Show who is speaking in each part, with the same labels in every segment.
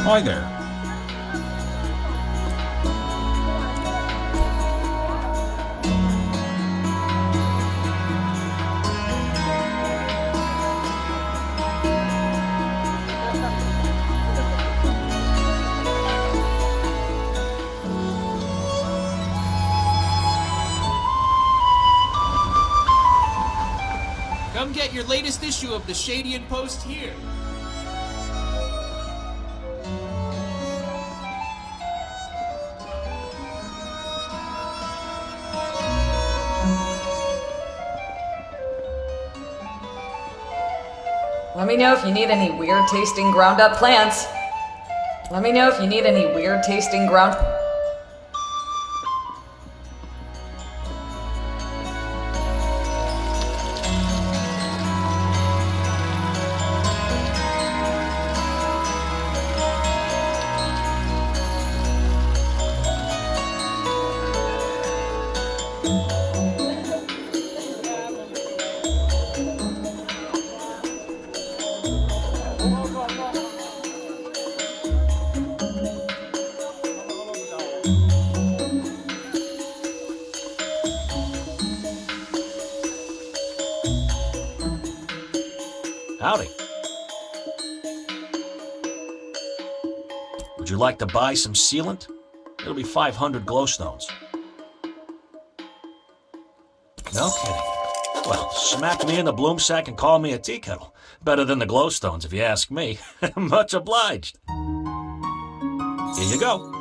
Speaker 1: Hi there.
Speaker 2: Come get your latest issue of the Shadian Post here.
Speaker 3: Let me know if you need any weird-tasting ground-up plants. Let me know if you need any weird-tasting ground...
Speaker 4: Howdy. Would you like to buy some sealant? It'll be 500 glowstones. No kidding. Well, smack me in the bloom sack and call me a tea kettle. Better than the glowstones, if you ask me. Much obliged. Here you go.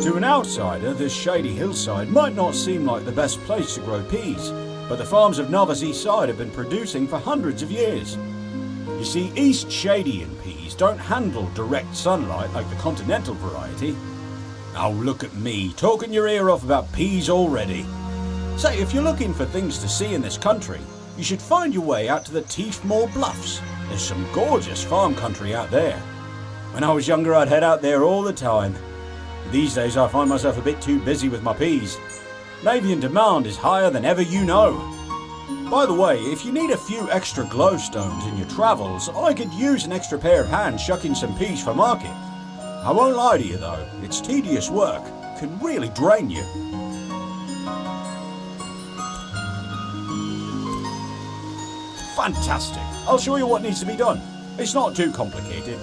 Speaker 1: To an outsider, this shady hillside might not seem like the best place to grow peas, but the farms of Nova's Eastside have been producing for hundreds of years. You see, Eastshadian peas don't handle direct sunlight like the continental variety. Oh, look at me, talking your ear off about peas already. Say, if you're looking for things to see in this country, you should find your way out to the Teefmore Bluffs. There's some gorgeous farm country out there. When I was younger, I'd head out there all the time. These days I find myself a bit too busy with my peas. Navian demand is higher than ever you know. By the way, if you need a few extra glowstones in your travels, I could use an extra pair of hands shucking some peas for market. I won't lie to you though, it's tedious work, can really drain you. Fantastic, I'll show you what needs to be done. It's not too complicated.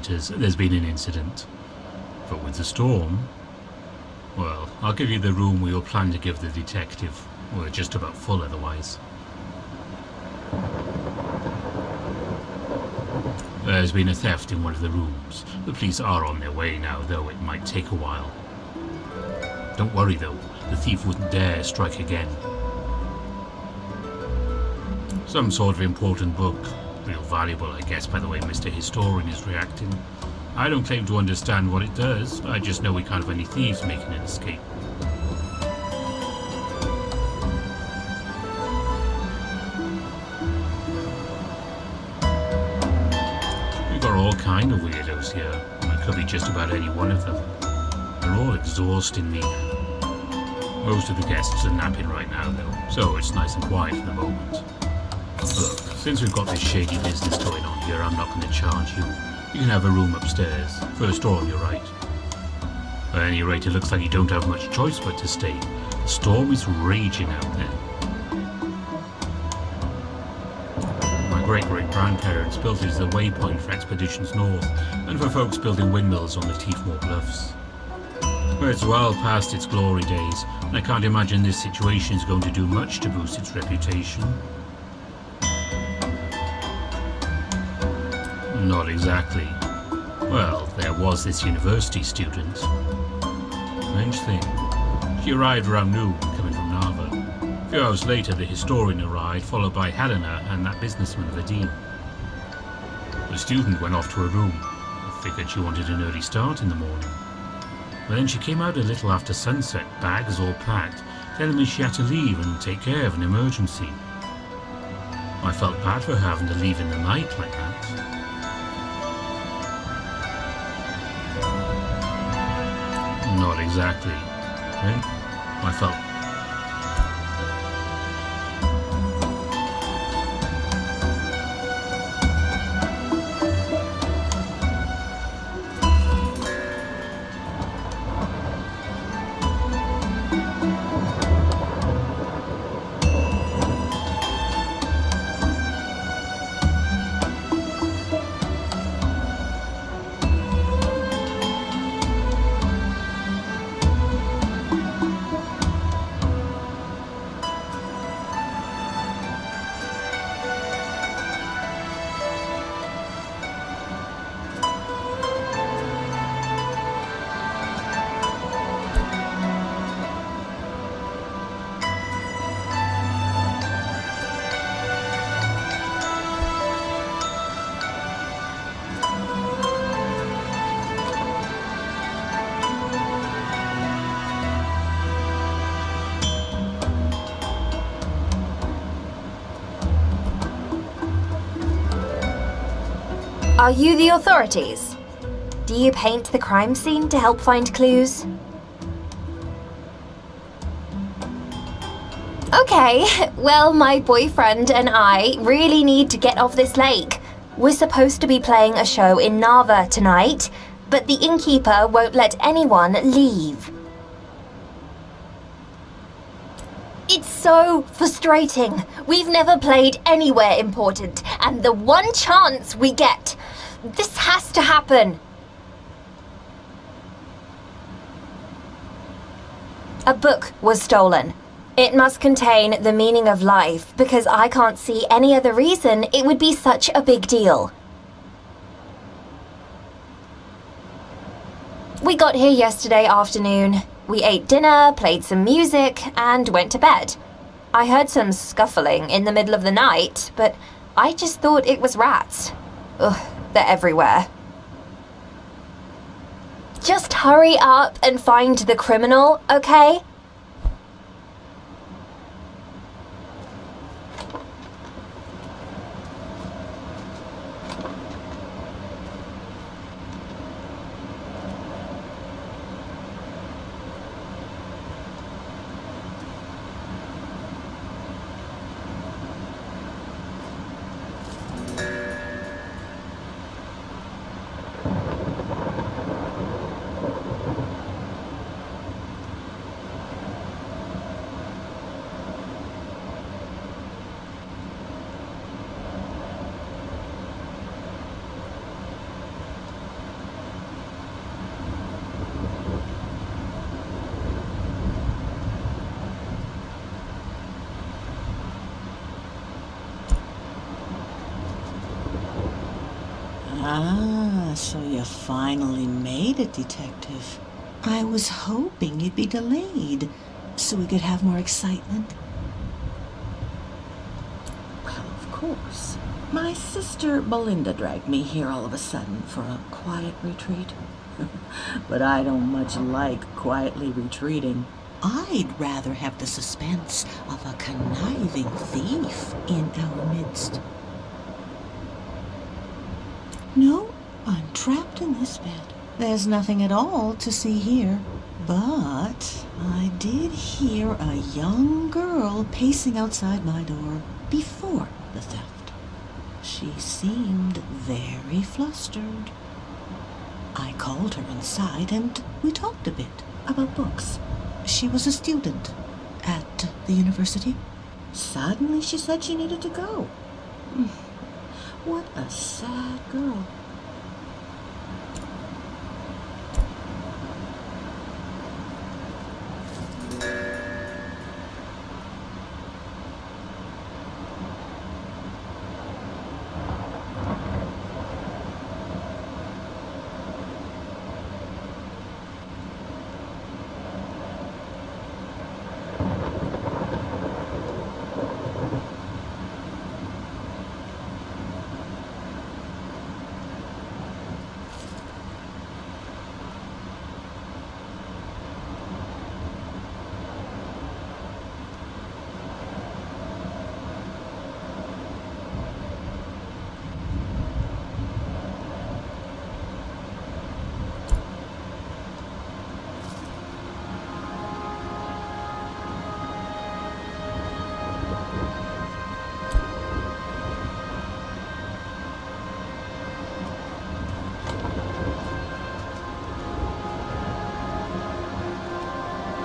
Speaker 5: enters, there's been an incident. But with the storm... Well, I'll give you the room we all planned to give the detective. We're just about full otherwise. There's been a theft in one of the rooms. The police are on their way now, though it might take a while. Don't worry though, the thief wouldn't dare strike again. Some sort of important book. Real valuable, I guess, by the way Mr. Historian is reacting. I don't claim to understand what it does. I just know we can't have any thieves making an escape. We've got all kind of weirdos here. I could be just about any one of them. They're all exhausting me. Most of the guests are napping right now, though, so it's nice and quiet for the moment. Look, since we've got this shady business going on here, I'm not going to charge you. You can have a room upstairs. First floor, you're right. At any rate, it looks like you don't have much choice but to stay. The storm is raging out there. My great-great-grandparents built it as a waypoint for expeditions north, and for folks building windmills on the Teefmore Bluffs. But it's well past its glory days, and I can't imagine this situation is going to do much to boost its reputation. Not exactly. Well, there was this university student. Strange thing. She arrived around noon, coming from Narva. A few hours later, the historian arrived, followed by Helena and that businessman, Vadim. The student went off to her room. I figured she wanted an early start in the morning. But then she came out a little after sunset, bags all packed, telling me she had to leave and take care of an emergency. I felt bad for her having to leave in the night like that. Not exactly. I felt...
Speaker 6: Are you the authorities? Do you paint the crime scene to help find clues? Okay, well, my boyfriend and I really need to get off this lake. We're supposed to be playing a show in Narva tonight, but the innkeeper won't let anyone leave. It's so frustrating. We've never played anywhere important, and the one chance we get, this has to happen. A book was stolen. It must contain the meaning of life, because I can't see any other reason it would be such a big deal. We got here yesterday afternoon. We ate dinner, played some music, and went to bed. I heard some scuffling in the middle of the night, but I just thought it was rats. Ugh, they're everywhere. Just hurry up and find the criminal, okay?
Speaker 7: Ah, so you finally made it, Detective. I was hoping you'd be delayed, so we could have more excitement. Well, of course. My sister Belinda dragged me here all of a sudden for a quiet retreat. But I don't much like quietly retreating. I'd rather have the suspense of a conniving thief in our midst. No, I'm trapped in this bed. There's nothing at all to see here. But I did hear a young girl pacing outside my door before the theft. She seemed very flustered. I called her inside and we talked a bit about books. She was a student at the university. Suddenly she said she needed to go. What a sad girl.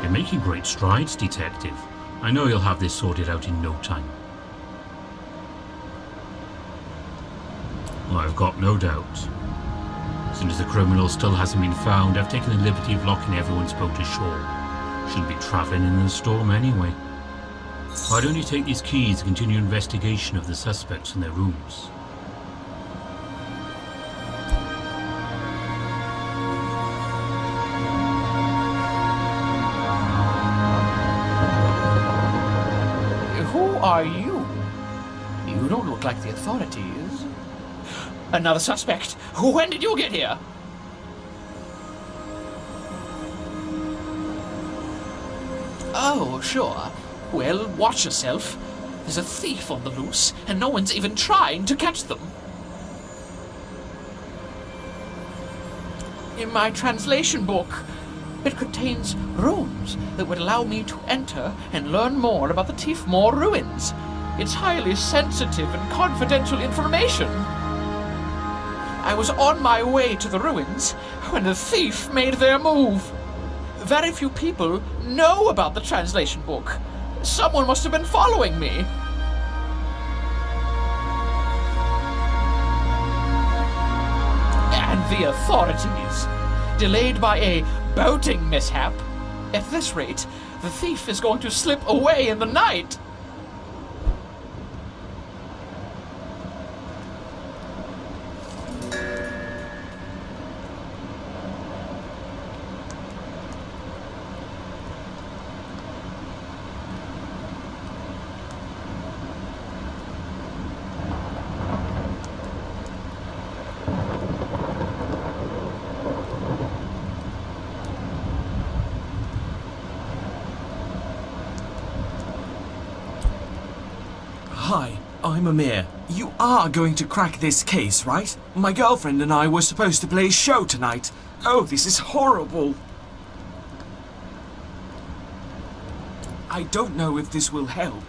Speaker 5: You're making great strides, Detective. I know you'll have this sorted out in no time. Well, I've got no doubt. Since the criminal still hasn't been found, I've taken the liberty of locking everyone's boat ashore. Shouldn't be travelling in the storm anyway. Why don't you take these keys and continue investigation of the suspects and their rooms?
Speaker 2: Who are you? You don't look like the authorities. Another suspect. When did you get here? Oh, sure. Well, watch yourself. There's a thief on the loose, and no one's even trying to catch them. In my translation book, it contains runes that would allow me to enter and learn more about the Tiefmoor ruins. It's highly sensitive and confidential information. I was on my way to the ruins when the thief made their move. Very few people know about the translation book. Someone must have been following me. And the authorities, delayed by a boating mishap. At this rate, the thief is going to slip away in the night.
Speaker 8: Hi, I'm Amir. You are going to crack this case, right? My girlfriend and I were supposed to play a show tonight. Oh, this is horrible. I don't know if this will help,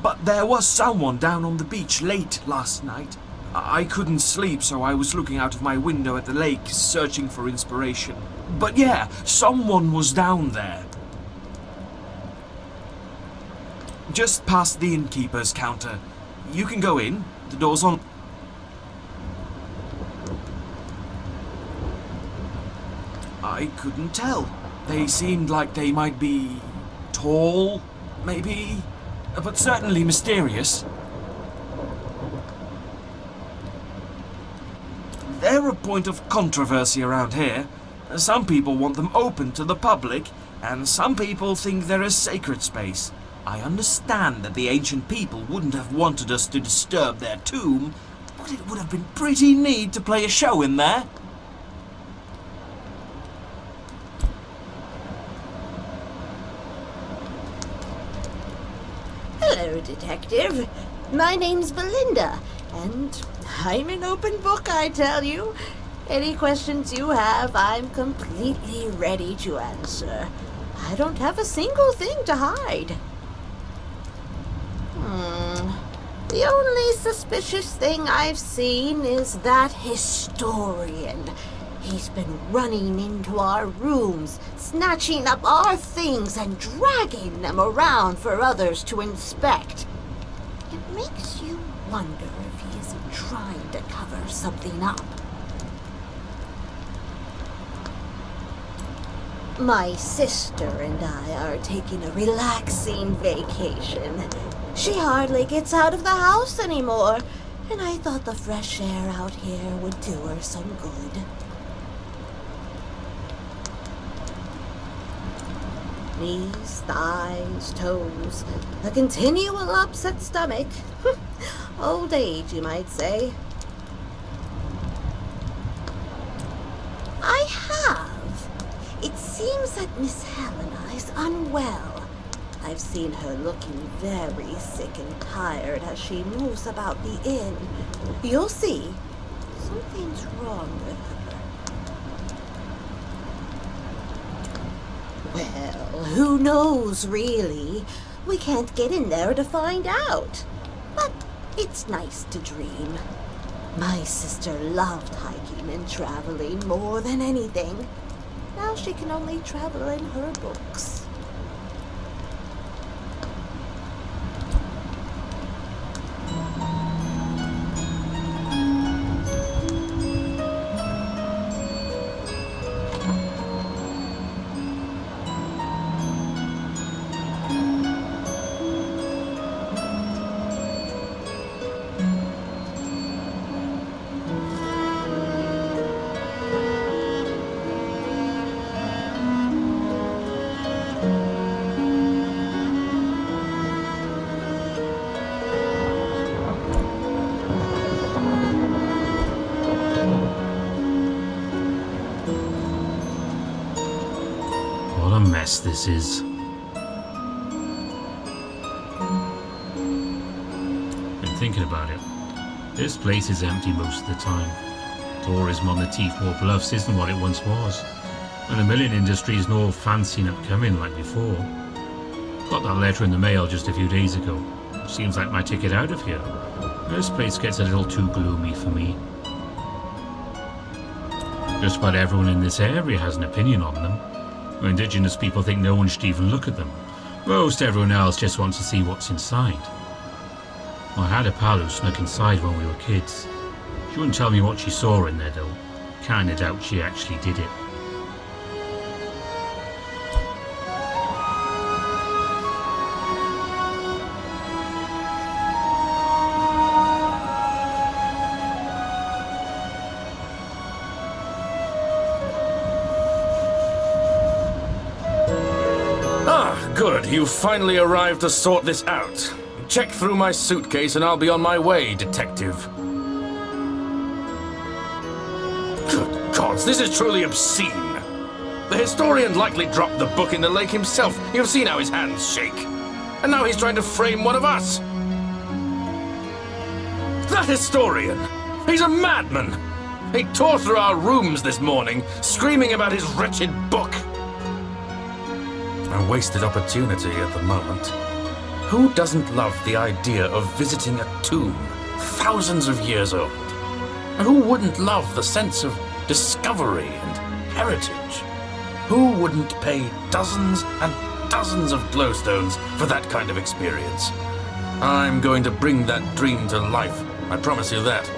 Speaker 8: but there was someone down on the beach late last night. I couldn't sleep, so I was looking out of my window at the lake, searching for inspiration. But yeah, someone was down there. Just past the innkeeper's counter. You can go in. The door's on. I couldn't tell. They seemed like they might be tall, maybe, but certainly mysterious. they're a point of controversy around here. Some people want them open to the public, and some people think they're a sacred space. I understand that the ancient people wouldn't have wanted us to disturb their tomb, but it would have been pretty neat to play a show in there.
Speaker 9: Hello, Detective. My name's Belinda, and I'm an open book, I tell you. Any questions you have, I'm completely ready to answer. I don't have a single thing to hide. The only suspicious thing I've seen is that historian. He's been running into our rooms, snatching up our things and dragging them around for others to inspect. It makes you wonder if he isn't trying to cover something up. My sister and I are taking a relaxing vacation. She hardly gets out of the house anymore, and I thought the fresh air out here would do her some good. Knees, thighs, toes, a continual upset stomach. Old age, you might say. I have. It seems that Miss Helena is unwell. I've seen her looking very sick and tired as she moves about the inn. You'll see. Something's wrong with her. Well, who knows, really? We can't get in there to find out. But it's nice to dream. My sister loved hiking and traveling more than anything. Now she can only travel in her books.
Speaker 5: What a mess this is. Been thinking about it. This place is empty most of the time. Tourism on the Teefmore Bluffs isn't what it once was. And the milling industry's no fancy and upcoming like before. Got that letter in the mail just a few days ago. Seems like my ticket out of here. This place gets a little too gloomy for me. Just about everyone in this area has an opinion on them. Indigenous people think no one should even look at them. Most everyone else just wants to see what's inside. I had a pal who snuck inside when we were kids. She wouldn't tell me what she saw in there though. Kinda doubt she actually did it.
Speaker 10: Good, you finally arrived to sort this out. Check through my suitcase and I'll be on my way, Detective. Good gods, this is truly obscene. The historian likely dropped the book in the lake himself. You've seen how his hands shake. And now he's trying to frame one of us. That historian! He's a madman! He tore through our rooms this morning, screaming about his wretched book. A wasted opportunity at the moment. Who doesn't love the idea of visiting a tomb thousands of years old? And who wouldn't love the sense of discovery and heritage? Who wouldn't pay dozens and dozens of glowstones for that kind of experience? I'm going to bring that dream to life, I promise you that.